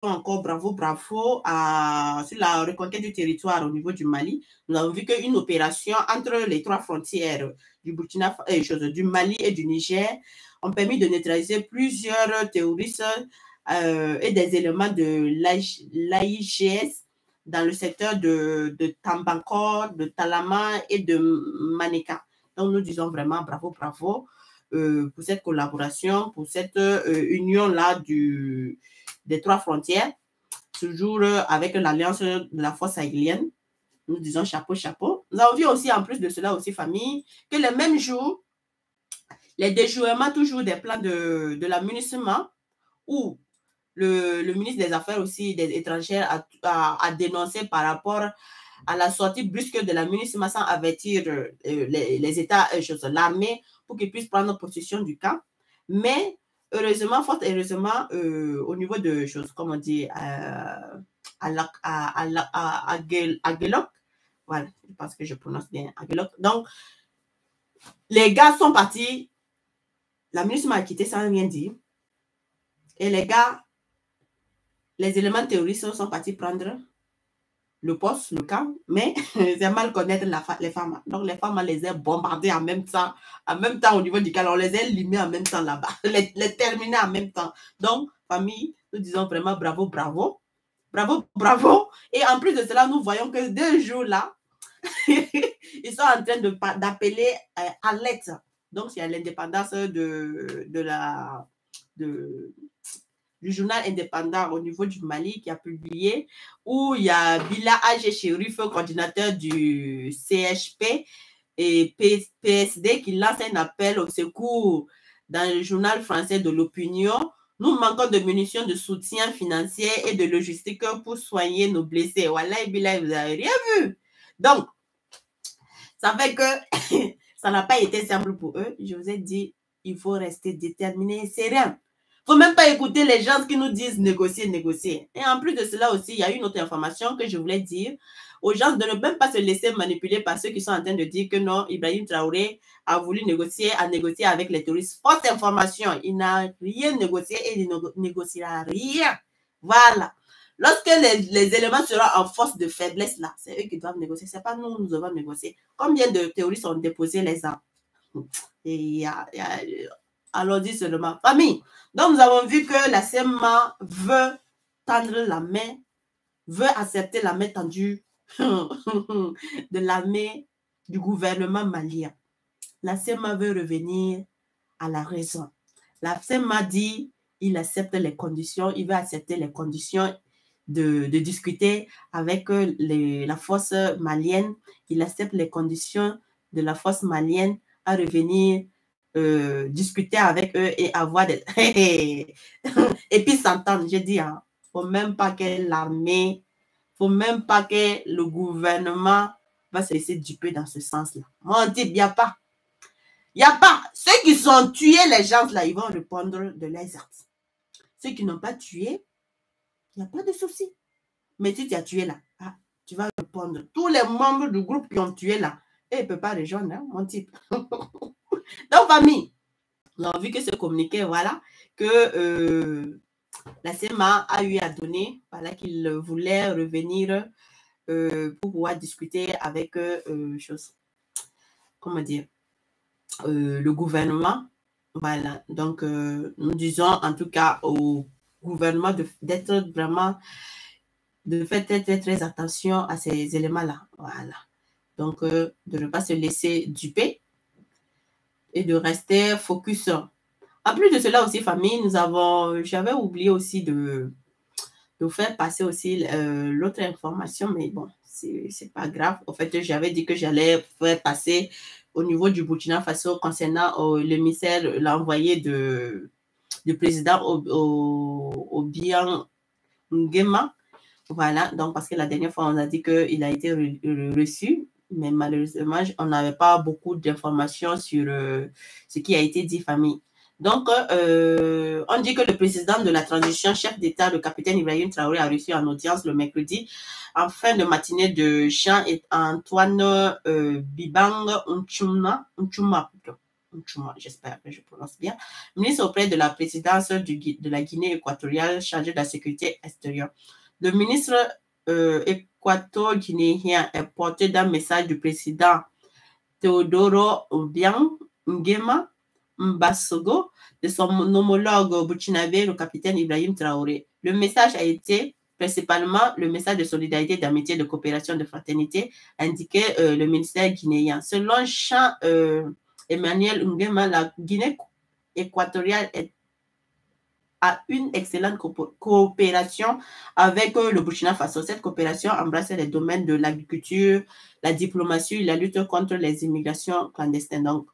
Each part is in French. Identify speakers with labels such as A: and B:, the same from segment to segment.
A: encore bravo, bravo sur la reconquête du territoire au niveau du Mali. Nous avons vu qu'une opération entre les trois frontières du Mali et du Niger ont permis de neutraliser plusieurs terroristes et des éléments de l'AIGS dans le secteur de Tambacour, de Talama et de Manéka. Donc, nous disons vraiment bravo, bravo pour cette collaboration, pour cette union-là des trois frontières, toujours avec l'alliance de la force sahélienne. Nous disons chapeau, chapeau. Nous avons vu aussi, en plus de cela aussi, famille, que le même jour, les déjouements toujours des plans de l'amunissement où le ministre des Affaires aussi des étrangères a dénoncé par rapport à la sortie brusque de l'amunissement sans avertir les États, l'armée, pour qu'ils puissent prendre possession du camp. Mais heureusement, fort heureusement, au niveau de choses, comme on dit, à Gelok, voilà, je pense que je prononce bien Gelok. Donc, les gars sont partis, l'amunissement a quitté sans rien dire. Et les gars, les éléments terroristes sont partis prendre le poste, le camp, mais c'est mal connaître les femmes. Donc, les femmes, on les a bombardées en même temps au niveau du camp. On les a limées en même temps là-bas, les terminées en même temps. Donc, famille, nous disons vraiment bravo, bravo. Bravo, bravo. Et en plus de cela, nous voyons que 2 jours là, ils sont en train d'appeler à l'aide. Donc, c'est à l'indépendance du journal indépendant au niveau du Mali qui a publié, où il y a Bila Agé Chérif, coordinateur du CHP et PSD, qui lance un appel au secours dans le journal français de l'opinion. Nous manquons de munitions, de soutien financier et de logistique pour soigner nos blessés. Voilà, Bila, vous n'avez rien vu. Donc, ça fait que ça n'a pas été simple pour eux. Je vous ai dit, il faut rester déterminé et serein. Il ne faut même pas écouter les gens qui nous disent négocier, négocier. Et en plus de cela aussi, il y a une autre information que je voulais dire aux gens de ne même pas se laisser manipuler par ceux qui sont en train de dire que non, Ibrahim Traoré a voulu négocier avec les terroristes. Fausse information, il n'a rien négocié et il ne négociera rien. Voilà. Lorsque les éléments seront en force de faiblesse, là, c'est eux qui doivent négocier. Ce n'est pas nous, nous devons négocier. Combien de terroristes ont déposé les armes? Et alors dit seulement, famille. Donc, nous avons vu que la CMA veut tendre la main, veut accepter la main tendue de l'armée du gouvernement malien. La CMA veut revenir à la raison. La CMA dit, il accepte les conditions, il veut accepter les conditions de discuter avec la force malienne. Il accepte les conditions de la force malienne à revenir discuter avec eux et avoir des... et puis s'entendre. J'ai dit, hein, faut même pas que l'armée, faut même pas que le gouvernement va se laisser duper dans ce sens-là. Moi, on dit, il n'y a pas. Il n'y a pas. Ceux qui sont tués, les gens là, ils vont répondre de leurs actes. Ceux qui n'ont pas tué, il n'y a pas de souci. Mais si tu as tué là, tu vas répondre. Tous les membres du groupe qui ont tué là, ils ne peuvent pas rejoindre, hein, mon type. Donc, famille, nous avons vu que ce communiqué, voilà, que la CMA a eu à donner, voilà, qu'il voulait revenir pour pouvoir discuter avec, comment dire, le gouvernement. Voilà, donc nous disons en tout cas au gouvernement d'être vraiment, de faire très, très, très attention à ces éléments-là. Voilà, donc de ne pas se laisser duper et de rester focus. En plus de cela aussi, famille, j'avais oublié aussi de faire passer aussi l'autre information, mais bon, c'est pas grave. En fait, j'avais dit que j'allais faire passer au niveau du Burkina Faso concernant l'émissaire, l'envoyé du président au Bian Nguema. Voilà, donc parce que la dernière fois, on a dit qu'il a été reçu, mais malheureusement, on n'avait pas beaucoup d'informations sur ce qui a été dit, famille. Donc, on dit que le président de la transition, chef d'État, le capitaine Ibrahim Traoré, a reçu en audience le mercredi, en fin de matinée de Jean et Antoine Bibang Nchuma plutôt. j'espère que je prononce bien, ministre auprès de la présidence de la Guinée équatoriale chargé de la sécurité extérieure. Le ministre équato-guinéen est porté d'un message du président Teodoro Obiang Nguema Mbasogo de son homologue burkinabé, le capitaine Ibrahim Traoré. Le message a été principalement le message de solidarité, d'amitié, de coopération, de fraternité, indiqué le ministère guinéen. Selon Jean Emmanuel Nguema, la Guinée équatoriale a une excellente coopération avec le Burkina Faso. Cette coopération embrasse les domaines de l'agriculture, la diplomatie, la lutte contre les immigrations clandestines. Donc,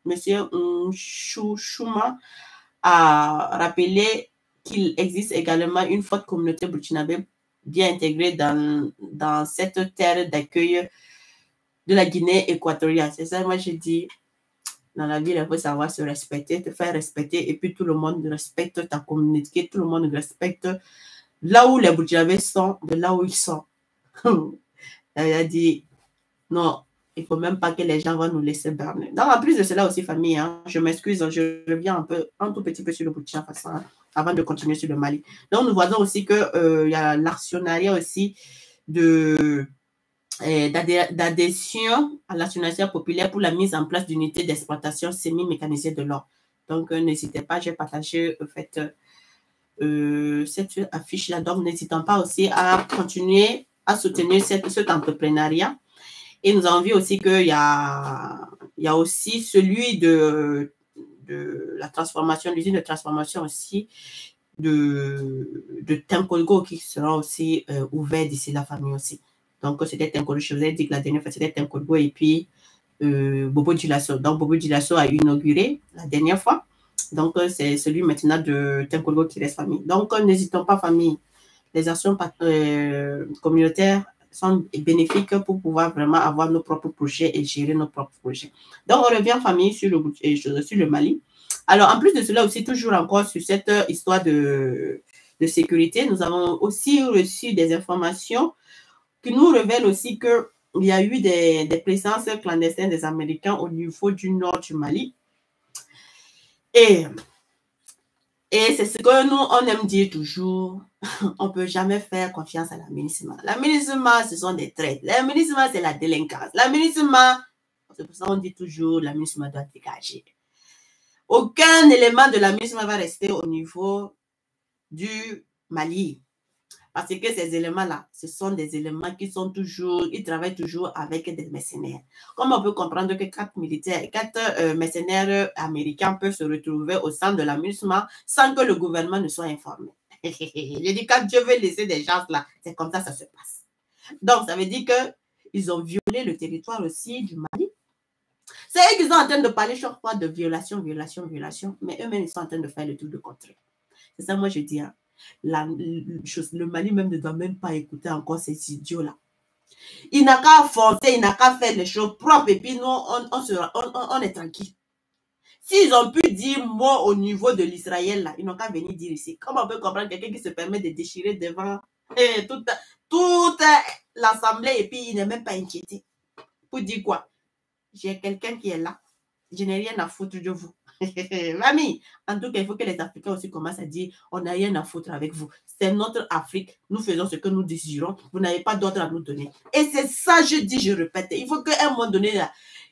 A: Monsieur Chouchouma a rappelé qu'il existe également une forte communauté burkinabé bien intégrée dans cette terre d'accueil de la Guinée équatoriale. C'est ça, moi, j'ai dit, dans la vie, il faut savoir se respecter, te faire respecter, et puis tout le monde respecte ta communauté, tout le monde respecte là où les Burkinabés sont, de là où ils sont. Il a dit, non, il ne faut même pas que les gens vont nous laisser berner. Donc, en plus de cela aussi, famille, hein, je m'excuse, je reviens un tout petit peu sur le Burkina Faso, hein, avant de continuer sur le Mali. Donc, nous voyons aussi qu'il y a l'actionnariat aussi d'adhésion à l'actionnariat populaire pour la mise en place d'unités d'exploitation semi-mécanisées de l'or. Donc, n'hésitez pas, j'ai partagé cette affiche-là. Donc, n'hésitons pas aussi à continuer à soutenir cet entrepreneuriat. Et nous avons vu aussi qu'il y a aussi celui de la transformation, l'usine de transformation aussi de Tenkolgo qui sera aussi ouvert d'ici la famille aussi. Donc, c'était Tenkolgo, je vous ai dit que la dernière fois, c'était Tenkolgo et puis Bobo Djilasso. Donc, Bobo Djilasso a inauguré la dernière fois. Donc, c'est celui maintenant de Tenkolgo qui reste famille. Donc, n'hésitons pas, famille. Les actions communautaires sont bénéfiques pour pouvoir vraiment avoir nos propres projets et gérer nos propres projets. Donc, on revient, famille, sur le Mali. Alors, en plus de cela aussi, toujours encore sur cette histoire de sécurité, nous avons aussi reçu des informations qui nous révèlent aussi qu'il y a eu des présences clandestines des Américains au niveau du nord du Mali. Et c'est ce que nous, on aime dire toujours, on ne peut jamais faire confiance à la MINUSMA. La MINUSMA, ce sont des traîtres. La MINUSMA, c'est la délinquance. La MINUSMA, c'est pour ça qu'on dit toujours, la MINUSMA doit dégager. Aucun élément de la MINUSMA va rester au niveau du Mali. Parce que ces éléments-là, ce sont des éléments qui sont toujours, ils travaillent toujours avec des mercenaires. Comme on peut comprendre que 4 mercenaires américains peuvent se retrouver au sein de la MINUSMA sans que le gouvernement ne soit informé. Je dis, quand Dieu veut laisser des gens là, c'est comme ça se passe. Donc, ça veut dire qu'ils ont violé le territoire aussi du Mali. C'est eux qui sont en train de parler chaque fois de violation, mais eux-mêmes, ils sont en train de faire le tout de contraire. C'est ça, moi, je dis, hein. Le Mali même ne doit même pas écouter encore ces idiots-là. Il n'a qu'à forcer, il n'a qu'à faire les choses propres et puis nous, on est tranquille. S'ils ont pu dire moi au niveau de l'Israël, là, ils n'ont qu'à venir dire ici. Comment on peut comprendre quelqu'un qui se permet de déchirer devant toute l'Assemblée et puis il n'est même pas inquiété? Pour dire quoi? J'ai quelqu'un qui est là. Je n'ai rien à foutre de vous. Mamie, en tout cas, il faut que les Africains aussi commencent à dire on n'a rien à foutre avec vous. C'est notre Afrique. Nous faisons ce que nous désirons. Vous n'avez pas d'autre à nous donner. Et c'est ça, je dis, je répète. Il faut qu'à un moment donné, là,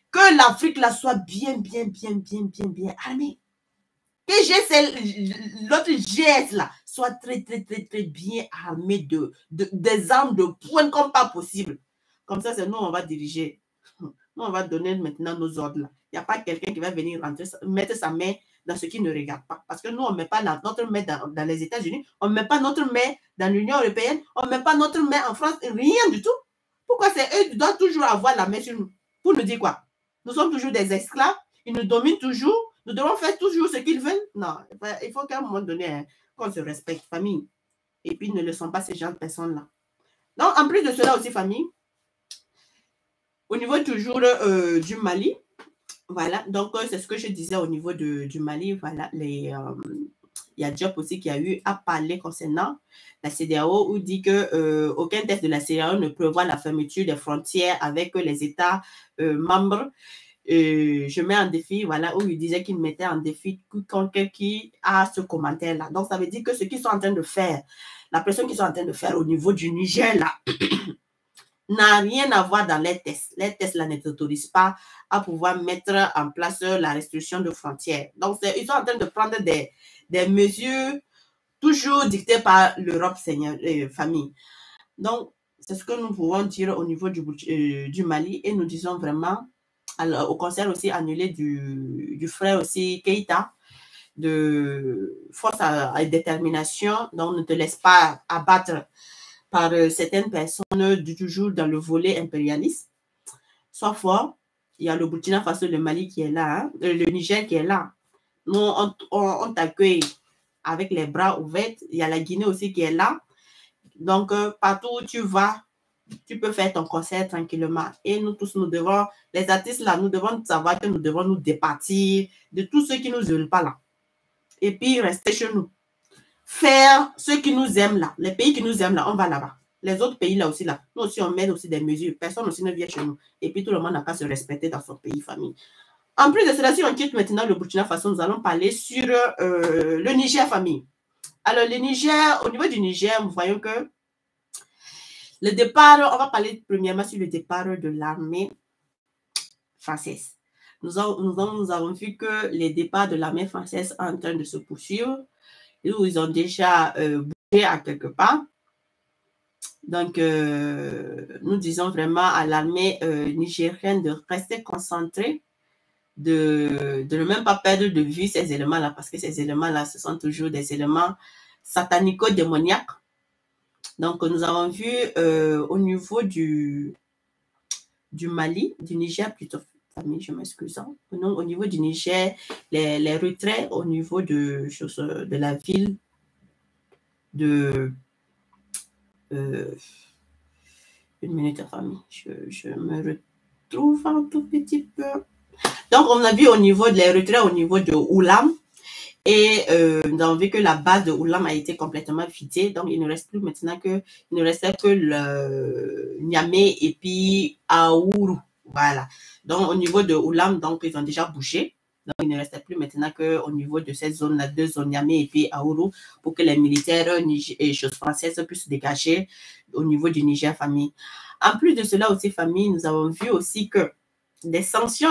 A: que l'Afrique là soit bien armée. Que l'autre GS là soit très bien armé des armes de poing comme pas possible. Comme ça, c'est nous, on va diriger. Nous, on va donner maintenant nos ordres là. Il n'y a pas quelqu'un qui va venir mettre sa main dans ce qui ne regarde pas. Parce que nous, on ne met pas notre main dans les États-Unis, on ne met pas notre main dans l'Union européenne, on ne met pas notre main en France, rien du tout. Pourquoi c'est eux qui doivent toujours avoir la main sur nous? Pour nous dire quoi? Nous sommes toujours des esclaves, ils nous dominent toujours, nous devons faire toujours ce qu'ils veulent. Non, il faut qu'à un moment donné, qu'on se respecte, famille. Et puis, ne laissons pas ces gens de personnes-là. Donc, en plus de cela aussi, famille, au niveau toujours du Mali, voilà, donc c'est ce que je disais au niveau du Mali, voilà, il y a Diop aussi qui a eu à parler concernant la CEDEAO où dit que aucun test de la CEDEAO ne prévoit la fermeture des frontières avec les États membres je mets en défi, voilà, où il disait qu'il mettait en défi quelqu'un qui a ce commentaire-là. Donc, ça veut dire que ce qu'ils sont en train de faire, la pression qu'ils sont en train de faire au niveau du Niger, là, n'a rien à voir dans les tests. Les tests, là, ne t'autorisent pas à pouvoir mettre en place la restriction de frontières. Donc, ils sont en train de prendre des mesures toujours dictées par l'Europe, famille. Donc, c'est ce que nous pouvons dire au niveau du Mali, et nous disons vraiment, alors, au concert aussi annulé du frère aussi Keïta, de force à détermination, donc ne te laisse pas abattre par certaines personnes toujours dans le volet impérialiste. Sois fort. Il y a le Burkina Faso, le Mali qui est là, hein, le Niger qui est là. Nous, on t'accueille avec les bras ouverts. Il y a la Guinée aussi qui est là. Donc, partout où tu vas, tu peux faire ton concert tranquillement. Et nous tous, nous devons, les artistes là, nous devons savoir que nous devons nous départir de tous ceux qui ne nous veulent pas là. Et puis, rester chez nous. Faire ceux qui nous aiment là. Les pays qui nous aiment là, on va là-bas. Les autres pays là aussi là. Nous aussi, on met aussi des mesures. Personne aussi ne vient chez nous. Et puis, tout le monde n'a qu'à se respecter dans son pays, famille. En plus de cela, si on quitte maintenant le Burkina Faso, nous allons parler sur le Niger, famille. Alors, le Niger, au niveau du Niger, nous voyons que le départ, on va parler premièrement sur le départ de l'armée française. Nous avons vu que les départs de l'armée française sont en train de se poursuivre. Où ils ont déjà bougé à quelque part. Donc, nous disons vraiment à l'armée nigérienne de rester concentrée, de ne même pas perdre de vue ces éléments-là, parce que ces éléments-là, ce sont toujours des éléments satanico-démoniaques. Donc, nous avons vu au niveau du Mali, du Niger plutôt, famille, je m'excuse. Au niveau du Niger, les retraits au niveau de la ville de... une minute, famille. Je me retrouve un tout petit peu. Donc, on a vu au niveau des retraits, au niveau de Oulam. Et nous avons vu que la base de Oulam a été complètement vidée. Donc, il ne reste plus maintenant il ne restait que le Niamey et puis Aourou. Voilà. Donc, au niveau de Oulam, donc, ils ont déjà bougé. Donc, il ne restait plus maintenant qu'au niveau de cette zone-là, deux zones, Niamey et puis Aourou, pour que les militaires et choses françaises puissent se dégager au niveau du Niger, famille. En plus de cela aussi, famille, nous avons vu aussi que des sanctions...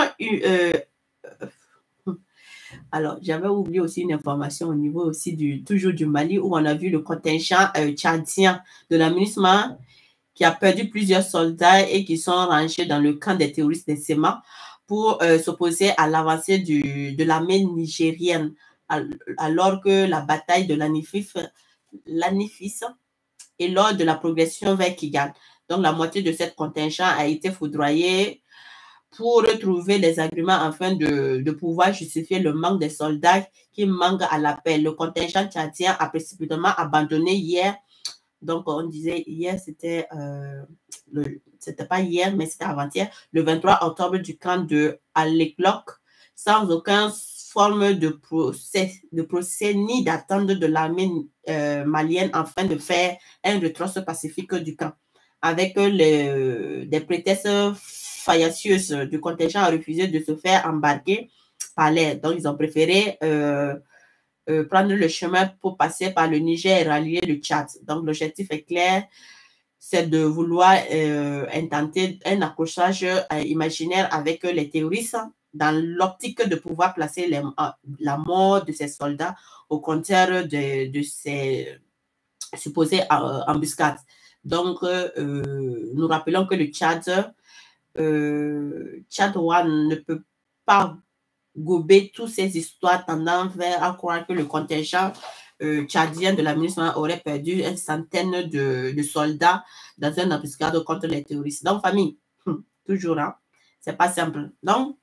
A: alors, j'avais oublié aussi une information au niveau aussi toujours du Mali, où on a vu le contingent tchadien de la MINUSMA qui a perdu plusieurs soldats et qui sont rangés dans le camp des terroristes des SEMA pour s'opposer à l'avancée de l'armée nigérienne, alors que la bataille de l'Anifis est lors de la progression vers Kigali. Donc, la moitié de cette contingent a été foudroyée pour retrouver les arguments afin de pouvoir justifier le manque des soldats qui manquent à l'appel. Le contingent tchadien a précipitamment abandonné hier. Donc, on disait hier, c'était pas hier, mais c'était avant-hier, le 23 octobre du camp de Aleklok, sans aucune forme de procès ni d'attente de l'armée malienne afin de faire un retrait pacifique du camp. Avec des prétextes fallacieuses du contingent a refusé de se faire embarquer par l'air. Donc, ils ont préféré prendre le chemin pour passer par le Niger et rallier le Tchad. Donc, l'objectif est clair, c'est de vouloir intenter un accrochage imaginaire avec les terroristes dans l'optique de pouvoir placer la mort de ces soldats au contraire de ces supposées embuscades. Donc, nous rappelons que le Tchad ne peut pas gober toutes ces histoires tendant vers à croire que le contingent tchadien de la MINUSMA aurait perdu une centaine de soldats dans une embuscade contre les terroristes. Donc, famille, toujours, hein, c'est pas simple. Donc,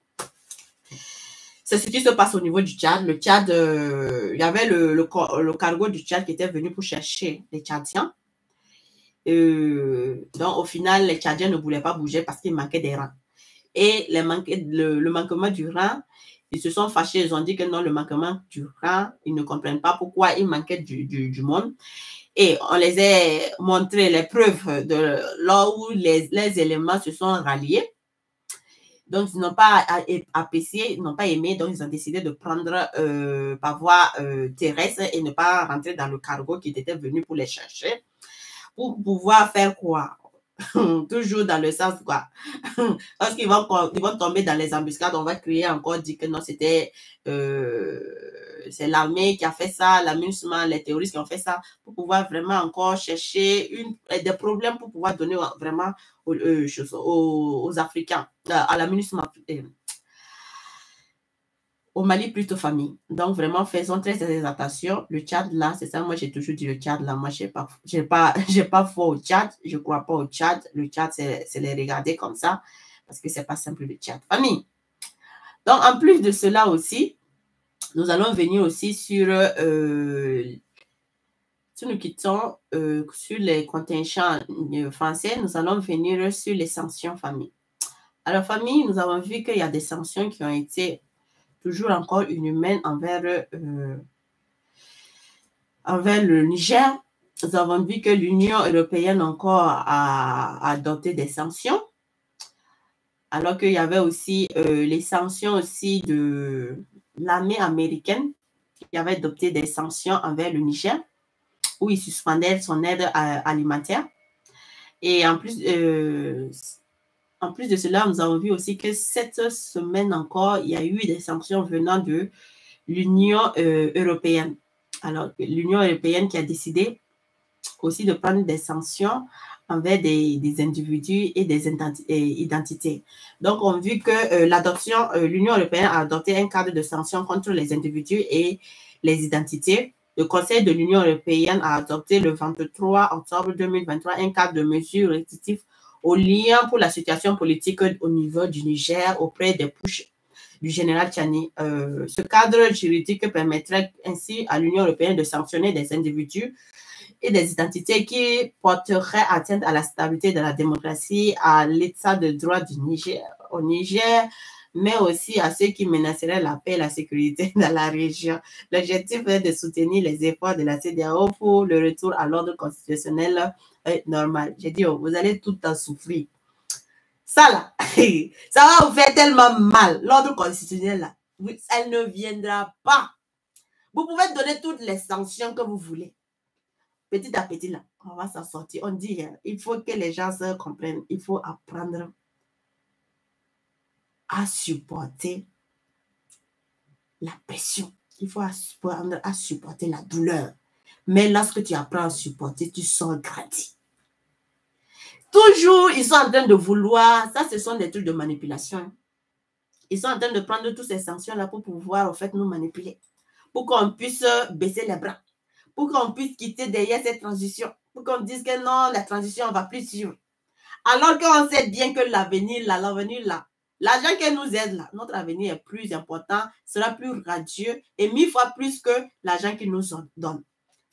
A: c'est ce qui se passe au niveau du Tchad. Le Tchad, il y avait le cargo du Tchad qui était venu pour chercher les Tchadiens. Donc, au final, les Tchadiens ne voulaient pas bouger parce qu'il manquait des reins. Et le manquement du rein, ils se sont fâchés, ils ont dit que non, le manquement du rein, ils ne comprennent pas pourquoi il manquait du monde. Et on les a montré les preuves de là où les éléments se sont ralliés. Donc, ils n'ont pas apprécié, ils n'ont pas aimé, donc ils ont décidé de prendre par voie terrestre et ne pas rentrer dans le cargo qui était venu pour les chercher, pour pouvoir faire quoi? Toujours dans le sens quoi. Parce qu'ils vont tomber dans les embuscades, on va crier encore, dire que non, c'était c'est l'armée qui a fait ça, l'amusement, les terroristes qui ont fait ça, pour pouvoir vraiment encore chercher des problèmes pour pouvoir donner vraiment aux Africains, à l'amusement. Au Mali, plutôt famille. Donc, vraiment, faisons très, très attention. Le Tchad, là, c'est ça. Moi, j'ai toujours dit le Tchad, là. Moi, j'ai pas foi au Tchad. Je crois pas au Tchad. Le Tchad, c'est les regarder comme ça. Parce que c'est pas simple, le Tchad. Famille. Donc, en plus de cela aussi, nous allons venir aussi sur, si nous quittons sur les contingents français, nous allons venir sur les sanctions famille. Alors, famille, nous avons vu qu'il y a des sanctions qui ont été toujours encore inhumaines envers le Niger. Nous avons vu que l'Union européenne encore a adopté des sanctions, alors qu'il y avait aussi les sanctions aussi de l'armée américaine qui avait adopté des sanctions envers le Niger, où il suspendait son aide alimentaire. Et en plus de cela, nous avons vu aussi que cette semaine encore, il y a eu des sanctions venant de l'Union européenne. Alors, l'Union européenne qui a décidé aussi de prendre des sanctions envers des individus et des identités. Donc, on a vu que l'Union européenne a adopté un cadre de sanctions contre les individus et les identités. Le Conseil de l'Union européenne a adopté le 23 octobre 2023 un cadre de mesures restrictives au lien pour la situation politique au niveau du Niger auprès des pushs du général Tchani. Ce cadre juridique permettrait ainsi à l'Union européenne de sanctionner des individus et des identités qui porteraient atteinte à la stabilité de la démocratie, à l'état de droit au Niger, mais aussi à ceux qui menaceraient la paix et la sécurité dans la région. L'objectif est de soutenir les efforts de la CEDEAO pour le retour à l'ordre constitutionnel normal. J'ai dit, vous allez tout le temps souffrir. Ça là, ça va vous faire tellement mal. L'ordre constitutionnel là, elle ne viendra pas. Vous pouvez donner toutes les sanctions que vous voulez. Petit à petit là, on va s'en sortir. On dit, il faut que les gens se comprennent. Il faut apprendre à supporter la pression. Il faut apprendre à supporter la douleur. Mais lorsque tu apprends à supporter, tu sors grandi. Toujours, ils sont en train de vouloir, ça ce sont des trucs de manipulation. Ils sont en train de prendre toutes ces sanctions-là pour pouvoir, en fait, nous manipuler. Pour qu'on puisse baisser les bras. Pour qu'on puisse quitter derrière cette transition. Pour qu'on dise que non, la transition, on ne va plus suivre. Alors qu'on sait bien que l'avenir, là, l'argent qui nous aide, là, notre avenir est plus important, sera plus radieux et 1000 fois plus que l'argent qu'ils nous donne.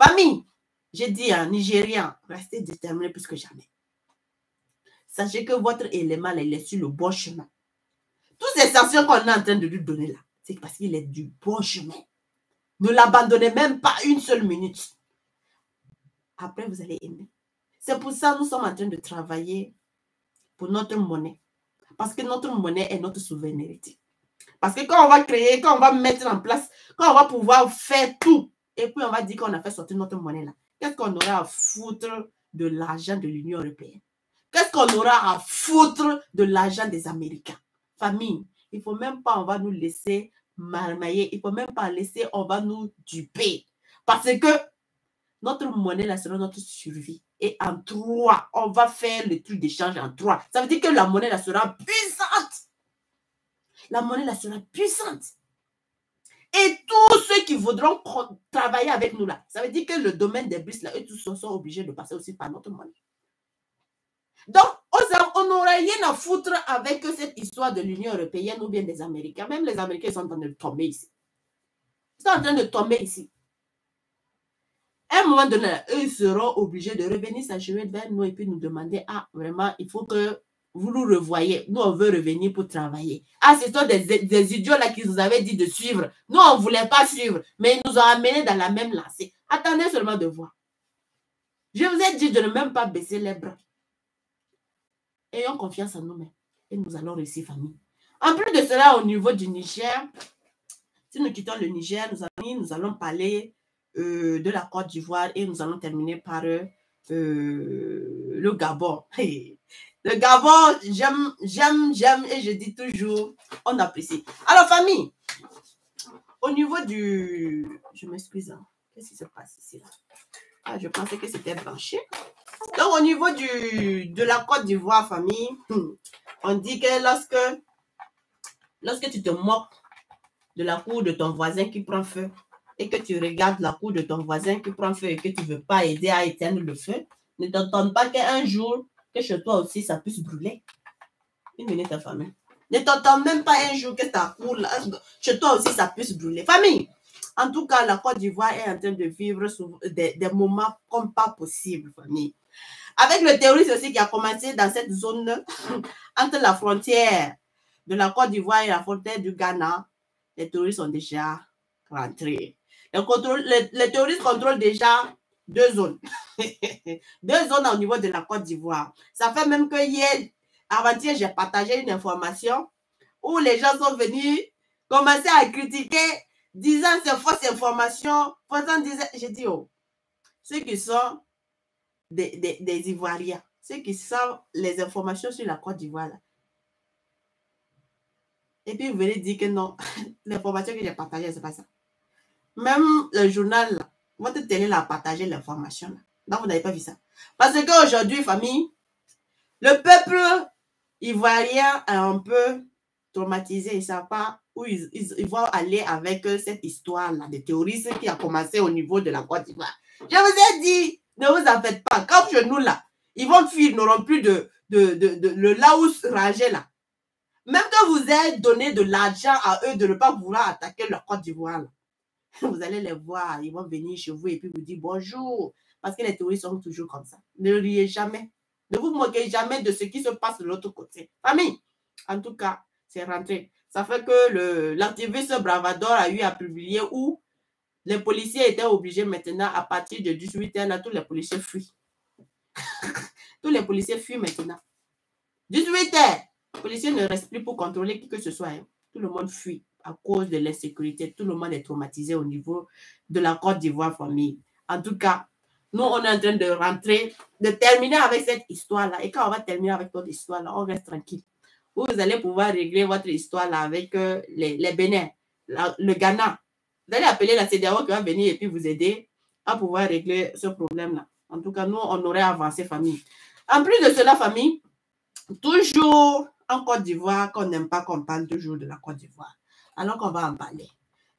A: Famille, j'ai dit, Nigériens, restez déterminés plus que jamais. Sachez que votre élément, là, il est sur le bon chemin. Toutes ces sanctions qu'on est en train de lui donner là, c'est parce qu'il est du bon chemin. Ne l'abandonnez même pas une seule minute. Après, vous allez aimer. C'est pour ça que nous sommes en train de travailler pour notre monnaie. Parce que notre monnaie est notre souveraineté. Parce que quand on va créer, quand on va mettre en place, quand on va pouvoir faire tout, et puis on va dire qu'on a fait sortir notre monnaie là, qu'est-ce qu'on aura à foutre de l'argent de l'Union européenne? Qu'est-ce qu'on aura à foutre de l'argent des Américains? Famille, il ne faut même pas, on va nous laisser marmailler. Il ne faut même pas laisser, on va nous duper. Parce que notre monnaie, là, sera notre survie. Et en 3, on va faire le truc d'échange en 3. Ça veut dire que la monnaie, là, sera puissante. La monnaie, là, sera puissante. Et tous ceux qui voudront travailler avec nous, là, ça veut dire que le domaine des BRICS, là, eux tous sont obligés de passer aussi par notre monnaie. Donc, on n'aurait rien à foutre avec cette histoire de l'Union européenne ou bien des Américains. Même les Américains sont en train de tomber ici. Ils sont en train de tomber ici. À un moment donné, eux seront obligés de revenir s'achever vers nous et puis nous demander, ah, vraiment, il faut que vous nous revoyez. Nous, on veut revenir pour travailler. Ah, ce sont des idiots là qui nous avaient dit de suivre. Nous, on ne voulait pas suivre, mais ils nous ont amenés dans la même lancée. Attendez seulement de voir. Je vous ai dit de ne même pas baisser les bras. Ayons confiance en nous-mêmes et nous allons réussir, famille. En plus de cela, au niveau du Niger, si nous quittons le Niger, nous allons parler de la Côte d'Ivoire et nous allons terminer par le Gabon. Le Gabon, j'aime et je dis toujours, on apprécie. Alors, famille, au niveau du... Je m'excuse, hein. Qu'est-ce qui se passe ici là? Ah, je pensais que c'était branché. Donc, au niveau de la Côte d'Ivoire, famille, on dit que lorsque tu te moques de la cour de ton voisin qui prend feu et que tu regardes la cour de ton voisin qui prend feu et que tu ne veux pas aider à éteindre le feu, ne t'entends pas qu'un jour, que chez toi aussi, ça puisse brûler. Une minute, famille. Ne t'entends même pas un jour que ta cour, là, chez toi aussi, ça puisse brûler. Famille, en tout cas, la Côte d'Ivoire est en train de vivre des moments comme pas possible, famille. Avec le terrorisme aussi qui a commencé dans cette zone entre la frontière de la Côte d'Ivoire et la frontière du Ghana, les terroristes sont déjà rentrés. Les terroristes contrôlent déjà 2 zones. 2 zones au niveau de la Côte d'Ivoire. Ça fait même que hier, avant-hier, j'ai partagé une information où les gens sont venus commencer à critiquer, disant c'est fausse information. J'ai dit, oh, ceux qui sont des Ivoiriens, ceux qui savent les informations sur la Côte d'Ivoire, là. Et puis vous venez dire que non, l'information que j'ai partagée, c'est pas ça. Même le journal, là, votre télé l'a partagé l'information. Donc vous n'avez pas vu ça. Parce qu'aujourd'hui, famille, le peuple ivoirien est un peu traumatisé. Ils ne savent pas où ils vont aller avec cette histoire-là de terrorisme qui a commencé au niveau de la Côte d'Ivoire. Je vous ai dit, ne vous en faites pas. Comme chez nous, là, ils vont fuir, ils n'auront plus le Laos rangé, là. Même que vous ayez donné de l'argent à eux de ne pas vouloir attaquer la Côte d'Ivoire, vous allez les voir, ils vont venir chez vous et puis vous dire bonjour. Parce que les touristes sont toujours comme ça. Ne riez jamais. Ne vous moquez jamais de ce qui se passe de l'autre côté. Famille, en tout cas, c'est rentré. Ça fait que l'activiste Bravador a eu à publier où les policiers étaient obligés maintenant, à partir de 18h, là, tous les policiers fuient. Tous les policiers fuient maintenant. 18h, les policiers ne restent plus pour contrôler qui que ce soit. Hein. Tout le monde fuit à cause de l'insécurité. Tout le monde est traumatisé au niveau de la Côte d'Ivoire, famille. En tout cas, nous, on est en train de rentrer, de terminer avec cette histoire-là. Et quand on va terminer avec notre histoire-là, on reste tranquille. Vous allez pouvoir régler votre histoire-là avec les Bénin, le Ghana. Vous allez appeler la CEDEAO qui va venir et puis vous aider à pouvoir régler ce problème-là. En tout cas, nous, on aurait avancé, famille. En plus de cela, famille, toujours en Côte d'Ivoire, qu'on n'aime pas qu'on parle toujours de la Côte d'Ivoire. Alors qu'on va en parler.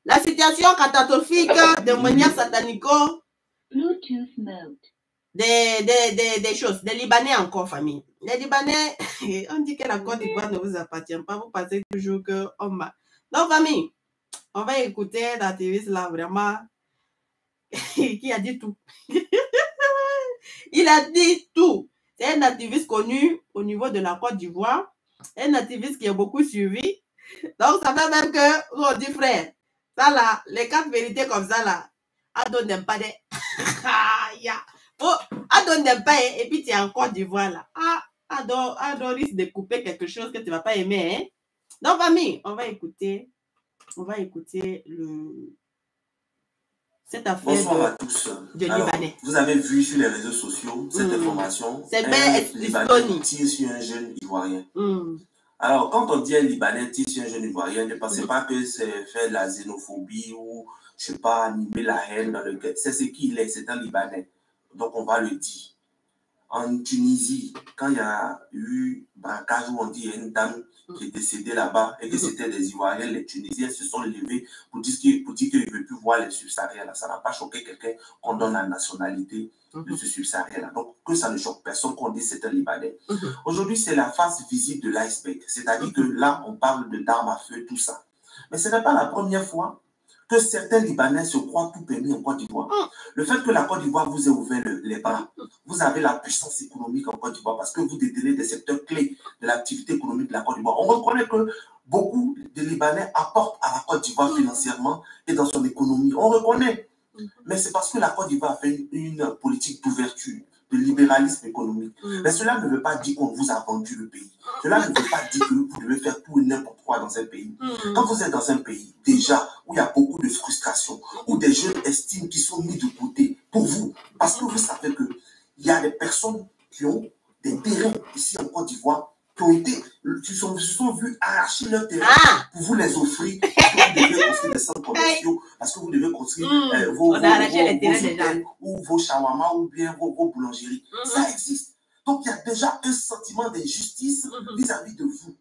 A: La situation catastrophique de manière satanico
B: Bluetooth mode.
A: Des choses, des Libanais encore, famille. Les Libanais, on dit que la Côte d'Ivoire ne vous appartient pas. Vous pensez toujours qu'on m'a... Donc, famille, on va écouter l'activiste là, vraiment, qui a dit tout. Il a dit tout. C'est un activiste connu au niveau de la Côte d'Ivoire. Un activiste qui a beaucoup suivi. Donc, ça fait même que, on dit frère, ça là, les 4 vérités comme ça là, Adon n'aime pas des... Oh, Adon n'aime pas, et puis tu es en Côte d'Ivoire là. Adon risque de couper quelque chose que tu ne vas pas aimer. Hein? Donc, famille, on va écouter cette affaire.
C: Bonsoir à tous. Alors, Libanais. Vous avez vu sur les réseaux sociaux cette information.
A: C'est bien
C: Libanais tire sur un jeune Ivoirien. Alors, quand on dit un Libanais tire sur un jeune Ivoirien, ne pensez pas que c'est faire de la xénophobie ou, je ne sais pas, animer la haine dans le cœur. C'est ce qu'il est, c'est un Libanais. Donc, on va le dire. En Tunisie, quand il y a eu braquage où on dit une dame qui est décédée là-bas et que c'était des Ivoiriens, les Tunisiens se sont levés pour dire qu'ils ne veulent plus voir les subsahariens là. Ça n'a pas choqué quelqu'un qu'on donne la nationalité de ce subsaharien là. Donc, que ça ne choque personne qu'on dise c'est un Libanais. Aujourd'hui, c'est la face visible de l'iceberg. C'est-à-dire que là, on parle d'armes à feu, tout ça. Mais ce n'est pas la première fois que certains Libanais se croient tout permis en Côte d'Ivoire. Le fait que la Côte d'Ivoire vous ait ouvert les bras, vous avez la puissance économique en Côte d'Ivoire parce que vous détenez des secteurs clés de l'activité économique de la Côte d'Ivoire. On reconnaît que beaucoup de Libanais apportent à la Côte d'Ivoire financièrement et dans son économie. On reconnaît. Mais c'est parce que la Côte d'Ivoire a fait une politique d'ouverture, de libéralisme économique. Mais cela ne veut pas dire qu'on vous a vendu le pays. Cela ne veut pas dire que vous devez faire tout et n'importe quoi dans un pays. Quand vous êtes dans un pays, déjà, où il y a beaucoup de frustration, où des jeunes estiment qu'ils sont mis de côté pour vous, parce que vous savez qu'il y a des personnes qui ont des terrains ici en Côte d'Ivoire, qui se sont vus arracher leur terrain pour vous les offrir, parce que vous devez construire des centres commerciaux, parce que vous devez construire vos hôtels, ou vos shawarma, ou bien vos boulangeries. Ça existe. Donc, il y a déjà un sentiment d'injustice vis-à-vis de vous.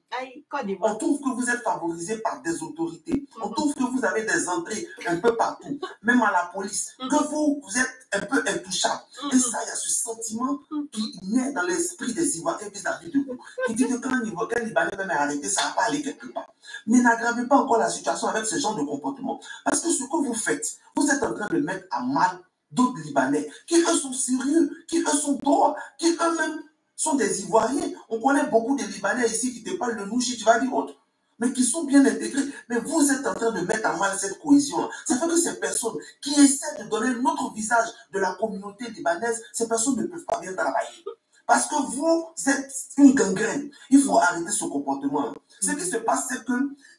C: On trouve que vous êtes favorisé par des autorités. On trouve que vous avez des entrées un peu partout, même à la police, que vous êtes un peu intouchable. Et ça, il y a ce sentiment qui naît dans l'esprit des Ivoiriens vis-à-vis de vous. Qui dit que quand un Libanais même est arrêté, ça ne va pas aller quelque part. Mais n'aggravez pas encore la situation avec ce genre de comportement. Parce que ce que vous faites, vous êtes en train de mettre à mal d'autres Libanais, qui eux sont sérieux, qui eux sont droits, qui eux-mêmes sont des Ivoiriens. On connaît beaucoup de Libanais ici qui te parlent de Nouchi, tu vas dire autre, mais qui sont bien intégrés. Mais vous êtes en train de mettre à mal cette cohésion. Ça fait que ces personnes qui essaient de donner un autre visage de la communauté libanaise, ces personnes ne peuvent pas bien travailler. Parce que vous êtes une gangrène. Il faut arrêter ce comportement. Ce qui se passe, c'est que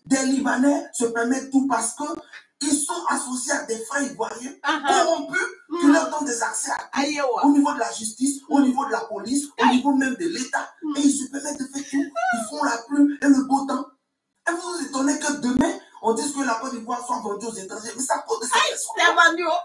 C: des Libanais se permettent tout parce que ils sont associés à des frères ivoiriens corrompus qui leur donnent des accès à tout, au niveau de la justice, au niveau de la police, au niveau même de l'État. Et ils se permettent de faire tout. Ils font la pluie et le beau temps. Et vous vous étonnez que demain, on dise que la Côte d'Ivoire soit vendue aux étrangers. Mais ça cause de cette personne.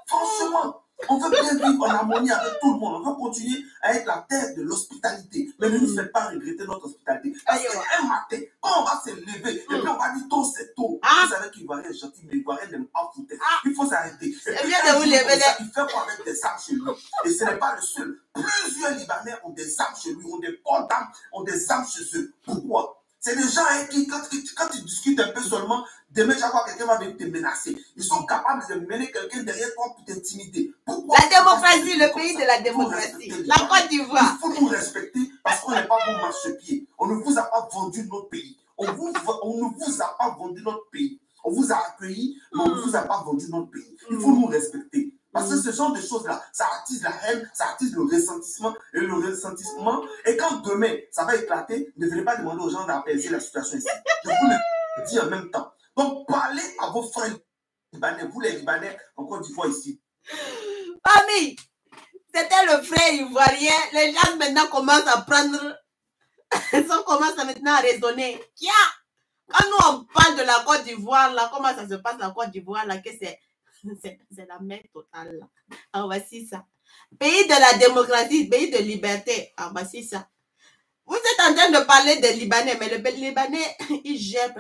C: Franchement, on veut bien vivre en harmonie avec tout le monde. On veut continuer à être la terre de l'hospitalité. Mais ne nous faites pas regretter notre hospitalité. Parce qu'un matin, quand on va se lever, et puis on va dire tôt, c'est tôt. Vous savez qu'Ivoirien est gentil, mais Ivoirien n'aime pas foutre. Il faut s'arrêter. Il fait quoi avec des armes chez lui? Et ce n'est pas le seul. Plusieurs Libanais ont des armes chez lui, ont des ports d'armes, ont des armes chez eux. Pourquoi? C'est des gens qui, quand tu discutes un peu seulement, demain, chaque fois quelqu'un va venir te menacer. Ils sont capables de mener quelqu'un derrière toi pour t'intimider. Pourquoi?
A: La démocratie, le pays de la démocratie. La Côte d'Ivoire.
C: Il faut nous respecter parce qu'on n'est pas vos marchepieds. On ne vous a pas vendu notre pays. On ne vous a pas vendu notre pays. On vous a accueilli, mais on ne vous a pas vendu notre pays. Il faut nous respecter. Parce que ce genre de choses-là, ça attise la haine, ça attise le ressentiment. Et quand demain, ça va éclater, ne venez pas demander aux gens d'apaiser la situation ici. Je vous le dis en même temps. Donc, parlez à vos frères Libanais, vous les Libanais, en Côte d'Ivoire ici.
A: Famille, c'était le frère ivoirien. Les gens maintenant commencent à prendre, ils commencent maintenant à raisonner. Quand nous on parle de la Côte d'Ivoire, là, comment ça se passe la Côte d'Ivoire, là, que c'est la merde totale. Là. Ah, voici ça. Pays de la démocratie, pays de liberté. Ah, voici ça. Vous êtes en train de parler des Libanais, mais les Libanais, ils gèrent